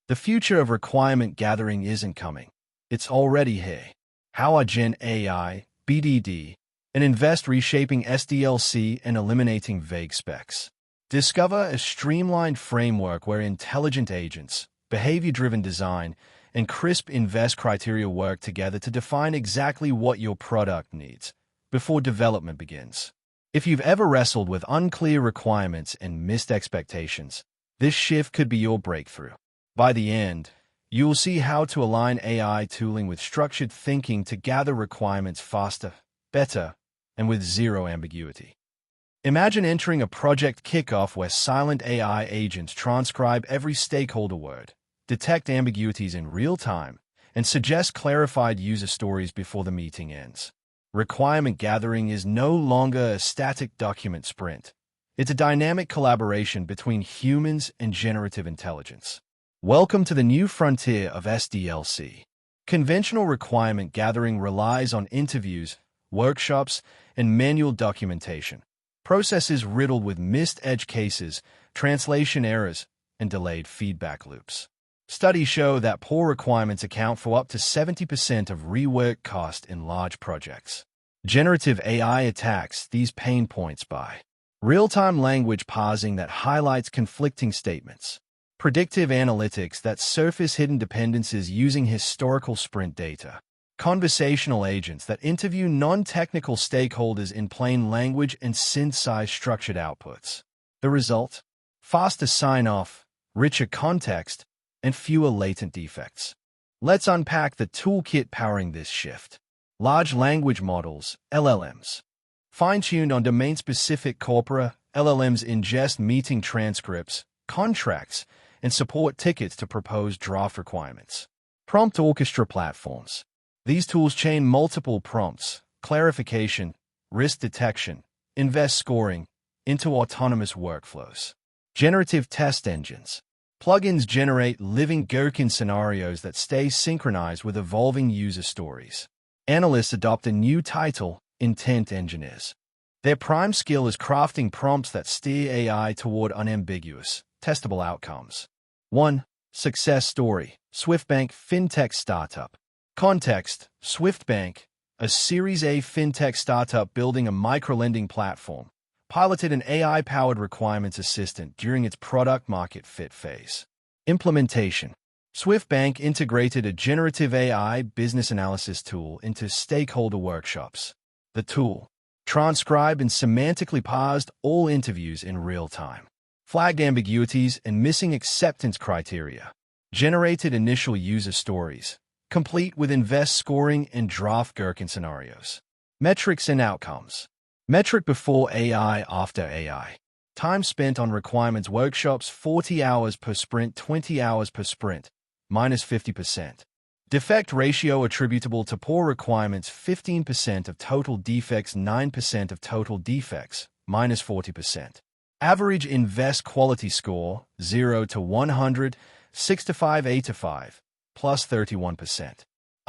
The future of requirement gathering isn't coming. It's already here. How are Gen AI, BDD, and Invest reshaping SDLC and eliminating vague specs? Discover a streamlined framework where intelligent agents, behavior-driven design, and crisp invest criteria work together to define exactly what your product needs before development begins. If you've ever wrestled with unclear requirements and missed expectations, this shift could be your breakthrough. By the end, you will see how to align AI tooling with structured thinking to gather requirements faster, better, and with zero ambiguity. Imagine entering a project kickoff where silent AI agents transcribe every stakeholder word, detect ambiguities in real time, and suggest clarified user stories before the meeting ends. Requirement gathering is no longer a static document sprint. It's a dynamic collaboration between humans and generative intelligence. Welcome to the new frontier of SDLC. Conventional requirement gathering relies on interviews, workshops, and manual documentation. Processes riddled with missed edge cases, translation errors, and delayed feedback loops. Studies show that poor requirements account for up to 70% of rework cost in large projects. Generative AI attacks these pain points by real-time language parsing that highlights conflicting statements, predictive analytics that surface hidden dependencies using historical sprint data, conversational agents that interview non-technical stakeholders in plain language and synthesize structured outputs. The result? Faster sign-off, richer context, and fewer latent defects. Let's unpack the toolkit powering this shift. Large language models, LLMs. Fine-tuned on domain-specific corpora, LLMs ingest meeting transcripts, contracts, and support tickets to propose draft requirements. Prompt orchestra platforms. These tools chain multiple prompts, clarification, risk detection, invest scoring into autonomous workflows. Generative test engines. Plugins generate living Gherkin scenarios that stay synchronized with evolving user stories. Analysts adopt a new title, intent engineers. Their prime skill is crafting prompts that steer AI toward unambiguous, testable outcomes. 1. Success story. Swiftbank fintech startup. Context. Swiftbank, a Series A fintech startup building a microlending platform, piloted an AI-powered requirements assistant during its product-market fit phase. Implementation. Swiftbank integrated a generative AI business analysis tool into stakeholder workshops. The tool transcribed and semantically parsed all interviews in real time, flagged ambiguities and missing acceptance criteria, generated initial user stories, complete with invest scoring and draft Gherkin scenarios. Metrics and outcomes. Metric before AI, after AI. Time spent on requirements workshops 40 hours per sprint, 20 hours per sprint, minus 50%. Defect ratio attributable to poor requirements 15% of total defects, 9% of total defects, minus 40%. Average invest quality score 0 to 100, 6 to 5, 8 to 5, plus 31%.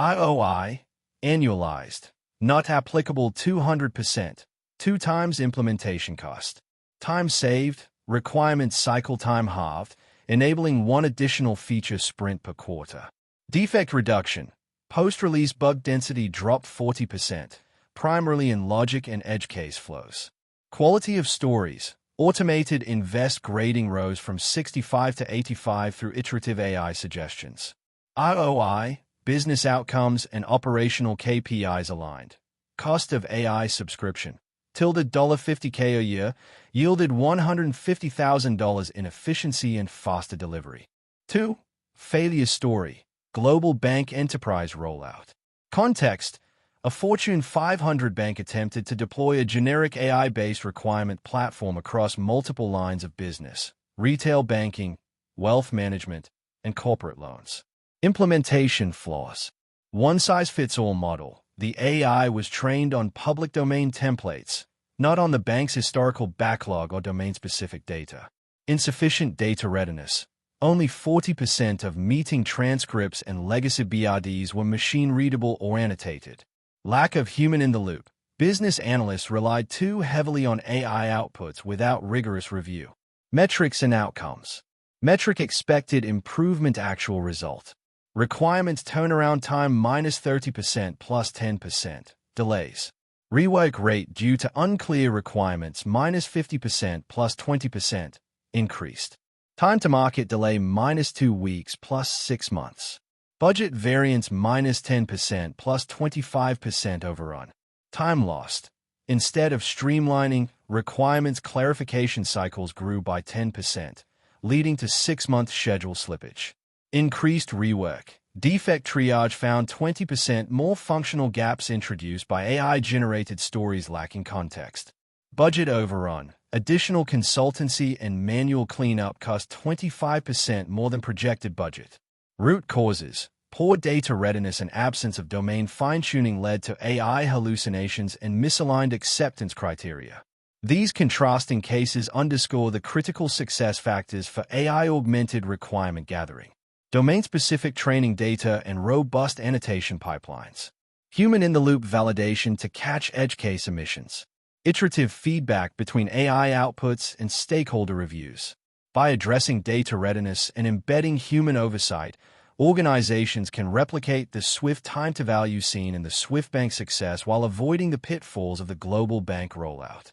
IOI, annualized, not applicable 200%, 2 times implementation cost. Time saved, requirement cycle time halved, enabling 1 additional feature sprint per quarter. Defect reduction, post-release bug density dropped 40%, primarily in logic and edge case flows. Quality of stories, automated invest grading rose from 65 to 85 through iterative AI suggestions. ROI, business outcomes and operational KPIs aligned. Cost of AI subscription, $50K a year, yielded $150,000 in efficiency and faster delivery. 2. Failure story, global bank enterprise rollout. Context, a Fortune 500 bank attempted to deploy a generic AI-based requirement platform across multiple lines of business, retail banking, wealth management, and corporate loans. Implementation flaws. One-size-fits-all model. The AI was trained on public domain templates, not on the bank's historical backlog or domain-specific data. Insufficient data readiness. Only 40% of meeting transcripts and legacy BRDs were machine-readable or annotated. Lack of human-in-the-loop. Business analysts relied too heavily on AI outputs without rigorous review. Metrics and outcomes. Metric expected improvement actual result. Requirements turnaround time -30% plus 10%. Delays. Rework rate due to unclear requirements -50% plus 20%. Increased. Time to market delay -2 weeks plus 6 months. Budget variance -10% plus 25% overrun. Time lost. Instead of streamlining, requirements clarification cycles grew by 10%, leading to 6-month schedule slippage. Increased rework. Defect triage found 20% more functional gaps introduced by AI-generated stories lacking context. Budget overrun. Additional consultancy and manual cleanup cost 25% more than projected budget. Root causes. Poor data readiness and absence of domain fine-tuning led to AI hallucinations and misaligned acceptance criteria. These contrasting cases underscore the critical success factors for AI-augmented requirement gathering. Domain-specific training data and robust annotation pipelines. Human-in-the-loop validation to catch edge case emissions. Iterative feedback between AI outputs and stakeholder reviews. By addressing data readiness and embedding human oversight, organizations can replicate the swift time-to-value seen in the Swift Bank success while avoiding the pitfalls of the global bank rollout.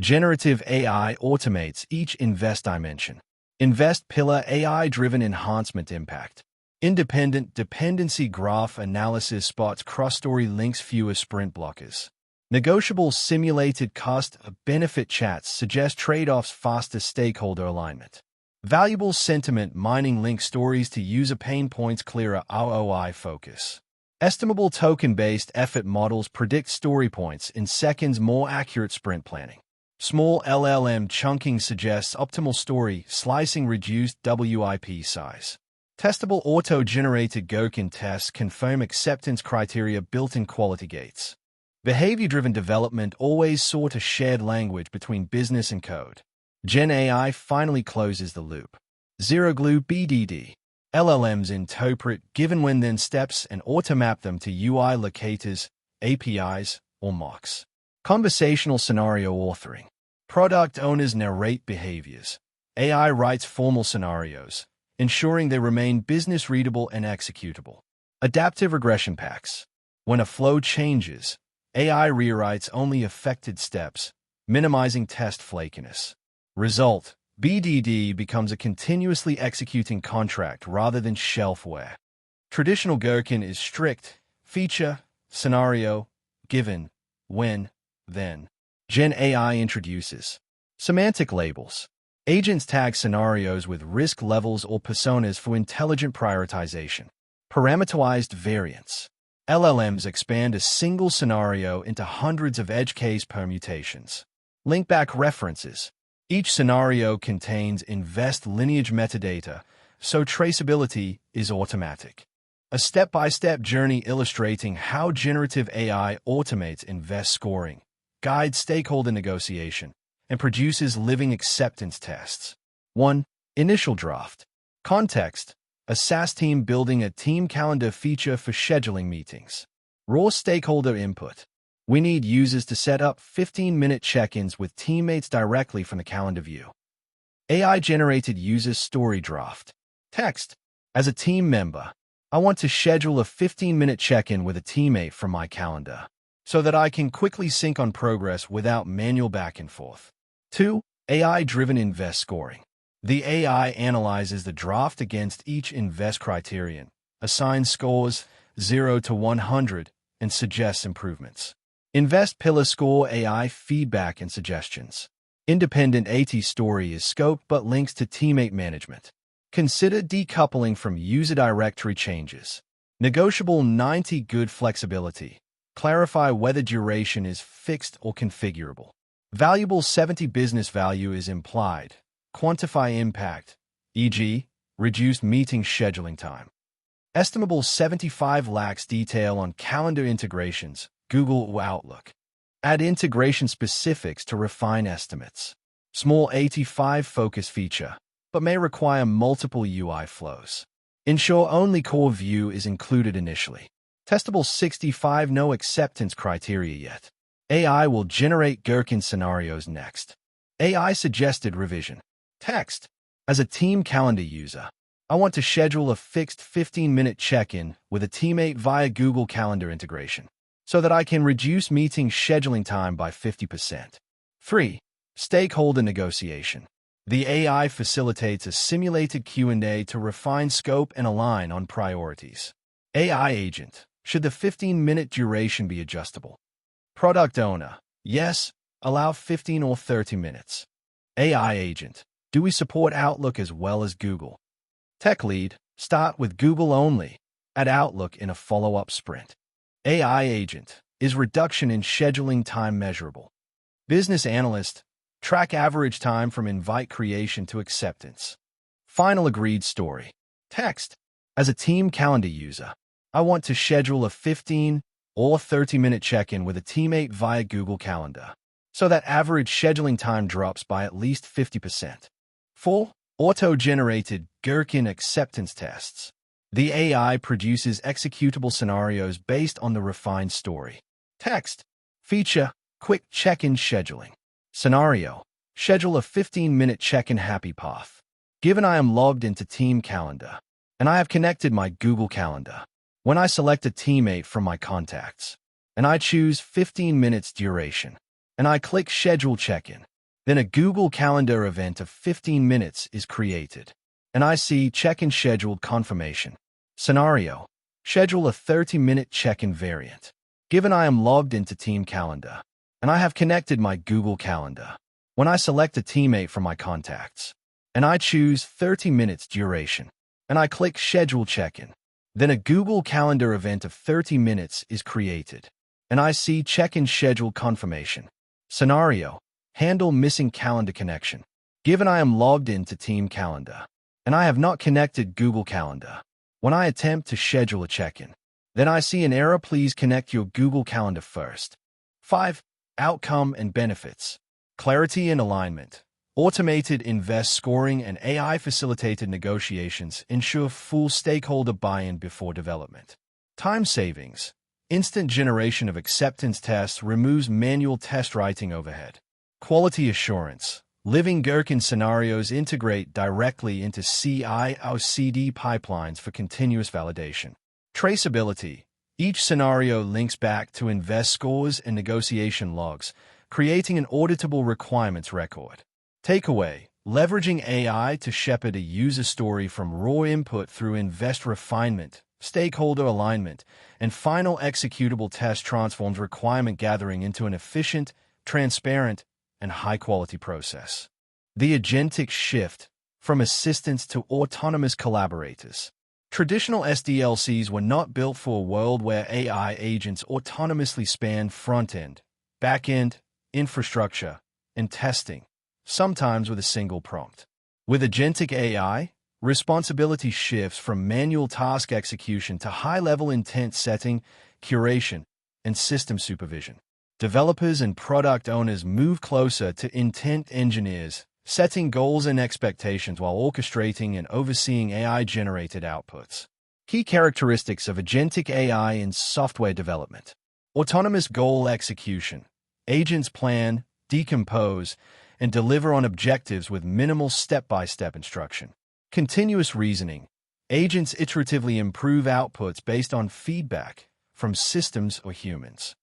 Generative AI automates each invest dimension. Invest pillar AI-driven enhancement impact. Independent dependency graph analysis spots cross-story links fewer sprint blockers. Negotiable simulated cost-benefit chats suggest trade-offs faster stakeholder alignment. Valuable sentiment mining links stories to user pain points clearer ROI focus. Estimable token-based effort models predict story points in seconds more accurate sprint planning. Small LLM chunking suggests optimal story slicing reduced WIP size. Testable auto-generated Gherkin tests confirm acceptance criteria built-in quality gates. Behavior-driven development always sought a shared language between business and code. Gen AI finally closes the loop. Zero-glue BDD. LLMs interpret given when-then steps and automap them to UI locators, APIs, or mocks. Conversational scenario authoring. Product owners narrate behaviors. AI writes formal scenarios, ensuring they remain business-readable and executable. Adaptive regression packs. When a flow changes, AI rewrites only affected steps, minimizing test flakiness. Result: BDD becomes a continuously executing contract rather than shelfware. Traditional Gherkin is strict, feature, scenario, given, when, then. Gen AI introduces semantic labels. Agents tag scenarios with risk levels or personas for intelligent prioritization. Parameterized variants. LLMs expand a single scenario into hundreds of edge case permutations. Linkback references. Each scenario contains invest lineage metadata, so traceability is automatic. A step-by-step journey illustrating how generative AI automates invest scoring, guides stakeholder negotiation, and produces living acceptance tests. 1. Initial draft. Context: a SaaS team building a team calendar feature for scheduling meetings. Raw stakeholder input. We need users to set up 15-minute check-ins with teammates directly from the calendar view. AI-generated user story draft. Text: as a team member, I want to schedule a 15-minute check-in with a teammate from my calendar, so that I can quickly sync on progress without manual back and forth. 2. AI-driven invest scoring. The AI analyzes the draft against each invest criterion, assigns scores 0 to 100, and suggests improvements. Invest pillar score AI feedback and suggestions. Independent AT story is scoped but links to teammate management. Consider decoupling from user directory changes. Negotiable 90 good flexibility. Clarify whether duration is fixed or configurable. Valuable 70 business value is implied. Quantify impact, e.g., reduced meeting scheduling time. Estimable 75 lacks detail on calendar integrations, Google or Outlook. Add integration specifics to refine estimates. Small 85 focus feature, but may require multiple UI flows. Ensure only core view is included initially. Testable 65 no acceptance criteria yet. AI will generate Gherkin scenarios next. AI suggested revision. Text: As a team calendar user, I want to schedule a fixed 15-minute check-in with a teammate via Google Calendar integration so that I can reduce meeting scheduling time by 50%. 3. Stakeholder negotiation. The AI facilitates a simulated Q&A to refine scope and align on priorities. AI agent. Should the 15-minute duration be adjustable? Product owner. Yes, allow 15 or 30 minutes. AI agent. Do we support Outlook as well as Google? Tech lead. Start with Google only. Add Outlook in a follow-up sprint. AI agent. Is reduction in scheduling time measurable? Business analyst. Track average time from invite creation to acceptance. Final agreed story. Text. As a team calendar user, I want to schedule a 15 or 30-minute check-in with a teammate via Google Calendar so that average scheduling time drops by at least 50%. 4. Auto-generated Gherkin acceptance tests. The AI produces executable scenarios based on the refined story. Text. Feature. Quick check-in scheduling. Scenario. Schedule a 15-minute check-in happy path. Given I am logged into Team Calendar, and I have connected my Google Calendar, when I select a teammate from my contacts, and I choose 15 minutes duration, and I click Schedule Check-in, then a Google Calendar event of 15 minutes is created, and I see check-in scheduled confirmation. Scenario. Schedule a 30-minute check-in variant. Given I am logged into Team Calendar, and I have connected my Google Calendar, when I select a teammate from my contacts, and I choose 30 minutes duration, and I click Schedule Check-in, then a Google Calendar event of 30 minutes is created, and I see check-in schedule confirmation. Scenario. Handle missing calendar connection. Given I am logged into Team Calendar, and I have not connected Google Calendar, when I attempt to schedule a check-in, then I see an error. Please connect your Google Calendar first. 5. Outcome and benefits. Clarity and alignment. Automated invest scoring and AI-facilitated negotiations ensure full stakeholder buy-in before development. Time savings. Instant generation of acceptance tests removes manual test writing overhead. Quality assurance. Living Gherkin scenarios integrate directly into CI/CD pipelines for continuous validation. Traceability. Each scenario links back to invest scores and negotiation logs, creating an auditable requirements record. Takeaway. Leveraging AI to shepherd a user story from raw input through invest refinement, stakeholder alignment, and final executable test transforms requirement gathering into an efficient, transparent, and high-quality process. The agentic shift from assistants to autonomous collaborators. Traditional SDLCs were not built for a world where AI agents autonomously span front-end, back-end, infrastructure, and testing, sometimes with a single prompt. With agentic AI, responsibility shifts from manual task execution to high-level intent setting, curation, and system supervision. Developers and product owners move closer to intent engineers, setting goals and expectations while orchestrating and overseeing AI-generated outputs. Key characteristics of agentic AI in software development. Autonomous goal execution. Agents plan, decompose, and deliver on objectives with minimal step-by-step instruction. Continuous reasoning. Agents iteratively improve outputs based on feedback from systems or humans.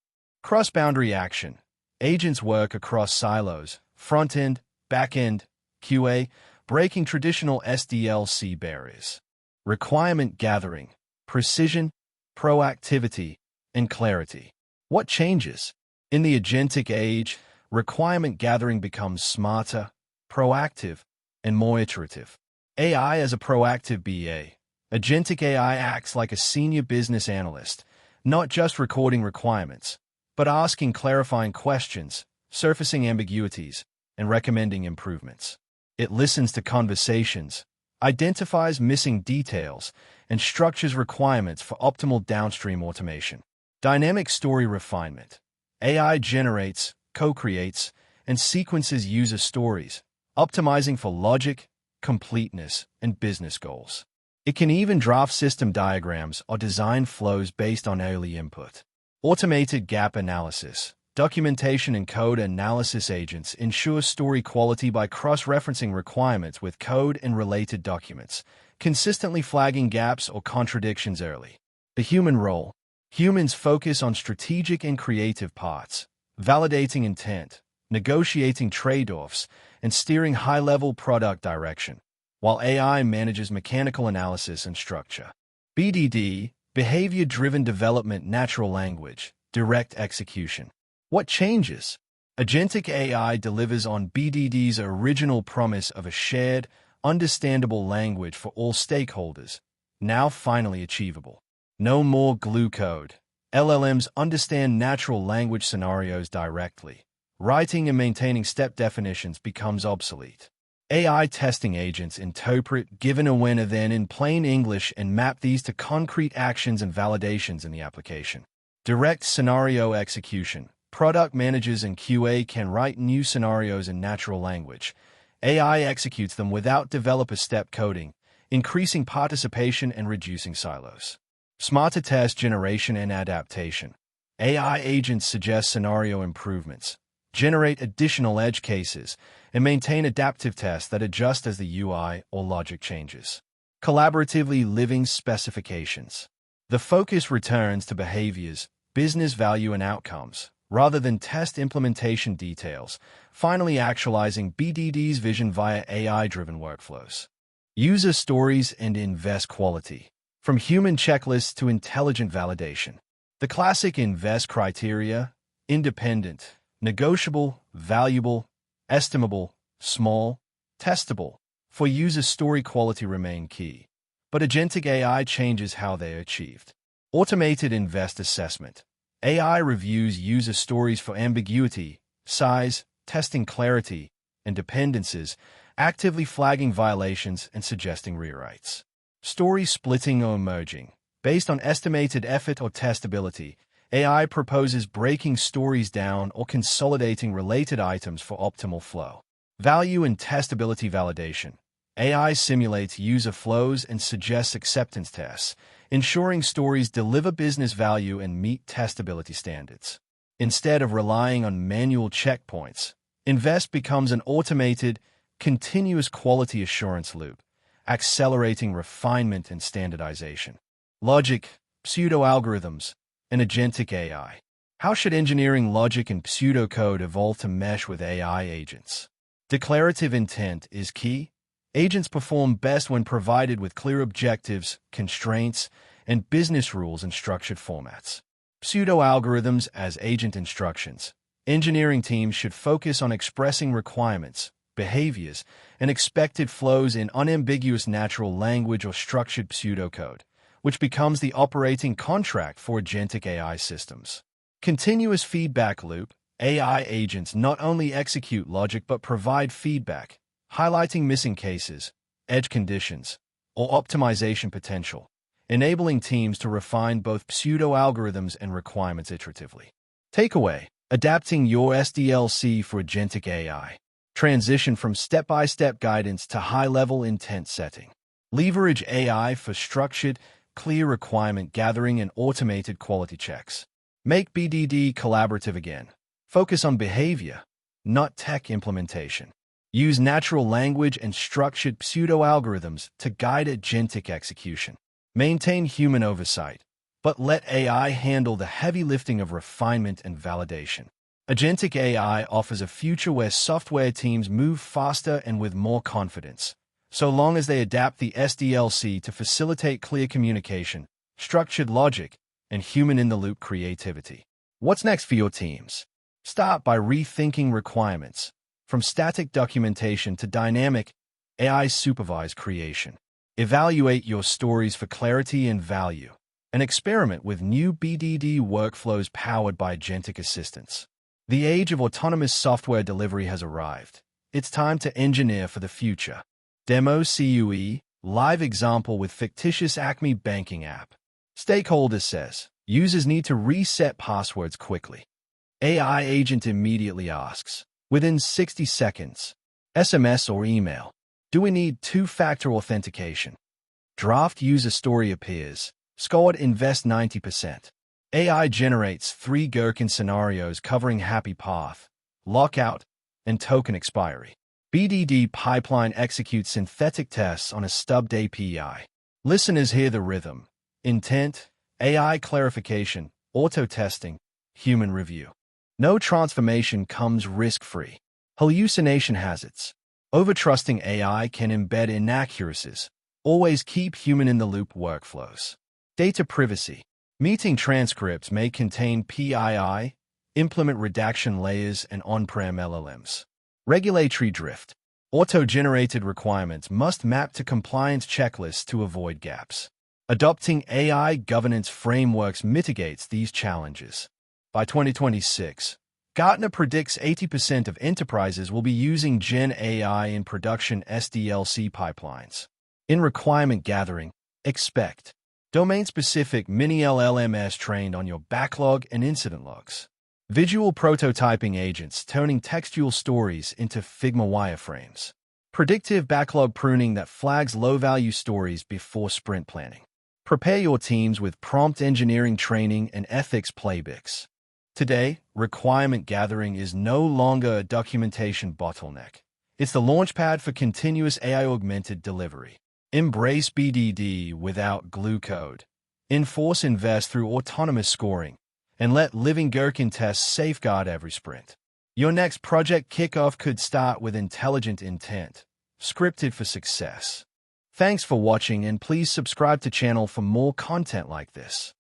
Cross-boundary action. Agents work across silos, front-end, back-end, QA, breaking traditional SDLC barriers. Requirement gathering. Precision, proactivity, and clarity. What changes? In the agentic age, requirement gathering becomes smarter, proactive, and more iterative. AI as a proactive BA. Agentic AI acts like a senior business analyst, not just recording requirements, but asking clarifying questions, surfacing ambiguities, and recommending improvements. It listens to conversations, identifies missing details, and structures requirements for optimal downstream automation. Dynamic story refinement. AI generates, co-creates, and sequences user stories, optimizing for logic, completeness, and business goals. It can even draft system diagrams or design flows based on early input. Automated gap analysis. Documentation and code analysis agents ensure story quality by cross-referencing requirements with code and related documents, consistently flagging gaps or contradictions early. The human role. Humans focus on strategic and creative parts, validating intent, negotiating trade-offs, and steering high-level product direction, while AI manages mechanical analysis and structure. BDD, behavior-driven development, natural language, direct execution. What changes? Agentic AI delivers on BDD's original promise of a shared, understandable language for all stakeholders, now finally achievable. No more glue code. LLMs understand natural language scenarios directly. Writing and maintaining step definitions becomes obsolete. AI testing agents interpret given a when and then in plain English and map these to concrete actions and validations in the application. Direct scenario execution. Product managers and QA can write new scenarios in natural language. AI executes them without developer step coding, increasing participation and reducing silos. Smarter test generation and adaptation. AI agents suggest scenario improvements, generate additional edge cases, and maintain adaptive tests that adjust as the UI or logic changes. Collaboratively living specifications. The focus returns to behaviors, business value, and outcomes, rather than test implementation details, finally actualizing BDD's vision via AI-driven workflows. User stories and invest quality. From human checklists to intelligent validation. The classic invest criteria: independent, negotiable, valuable, estimable, small, testable, for user story quality remain key. But agentic AI changes how they are achieved. Automated invest assessment. AI reviews user stories for ambiguity, size, testing clarity, and dependencies, actively flagging violations and suggesting rewrites. Story splitting or merging. Based on estimated effort or testability, AI proposes breaking stories down or consolidating related items for optimal flow. Value and testability validation. AI simulates user flows and suggests acceptance tests, ensuring stories deliver business value and meet testability standards. Instead of relying on manual checkpoints, Invest becomes an automated, continuous quality assurance loop, accelerating refinement and standardization. Logic, pseudo-algorithms, and agentic AI. How should engineering logic and pseudocode evolve to mesh with AI agents? Declarative intent is key. Agents perform best when provided with clear objectives, constraints, and business rules in structured formats. Pseudo-algorithms as agent instructions. Engineering teams should focus on expressing requirements, behaviors, and expected flows in unambiguous natural language or structured pseudocode, which becomes the operating contract for agentic AI systems. Continuous feedback loop. AI agents not only execute logic but provide feedback, highlighting missing cases, edge conditions, or optimization potential, enabling teams to refine both pseudo-algorithms and requirements iteratively. Takeaway: adapting your SDLC for agentic AI. Transition from step-by-step guidance to high-level intent setting. Leverage AI for structured, clear requirement gathering and automated quality checks. Make BDD collaborative again. Focus on behavior, not tech implementation. Use natural language and structured pseudo-algorithms to guide agentic execution. Maintain human oversight, but let AI handle the heavy lifting of refinement and validation. Agentic AI offers a future where software teams move faster and with more confidence, so long as they adapt the SDLC to facilitate clear communication, structured logic, and human-in-the-loop creativity. What's next for your teams? Start by rethinking requirements, from static documentation to dynamic, AI-supervised creation. Evaluate your stories for clarity and value, and experiment with new BDD workflows powered by agentic assistants. The age of autonomous software delivery has arrived. It's time to engineer for the future. Demo CUE, live example with fictitious Acme banking app. Stakeholder says, users need to reset passwords quickly. AI agent immediately asks, within 60 seconds, SMS or email, do we need two-factor authentication? Draft user story appears, scored invest 90%. AI generates 3 Gherkin scenarios covering happy path, lockout, and token expiry. BDD pipeline executes synthetic tests on a stubbed API. Listeners hear the rhythm: intent, AI clarification, auto-testing, human review. No transformation comes risk-free. Hallucination hazards. Overtrusting AI can embed inaccuracies. Always keep human-in-the-loop workflows. Data privacy. Meeting transcripts may contain PII, implement redaction layers, and on-prem LLMs. Regulatory drift. Auto-generated requirements must map to compliance checklists to avoid gaps. Adopting AI governance frameworks mitigates these challenges. By 2026, Gartner predicts 80% of enterprises will be using Gen AI in production SDLC pipelines. In requirement gathering, expect domain-specific mini-LLMs trained on your backlog and incident logs. Visual prototyping agents turning textual stories into Figma wireframes. Predictive backlog pruning that flags low-value stories before sprint planning. Prepare your teams with prompt engineering training and ethics playbooks. Today, requirement gathering is no longer a documentation bottleneck. It's the launchpad for continuous AI-augmented delivery. Embrace BDD without glue code. Enforce invest through autonomous scoring. And let living Gherkin tests safeguard every sprint. Your next project kickoff could start with intelligent intent, scripted for success. Thanks for watching, and please subscribe to channel for more content like this.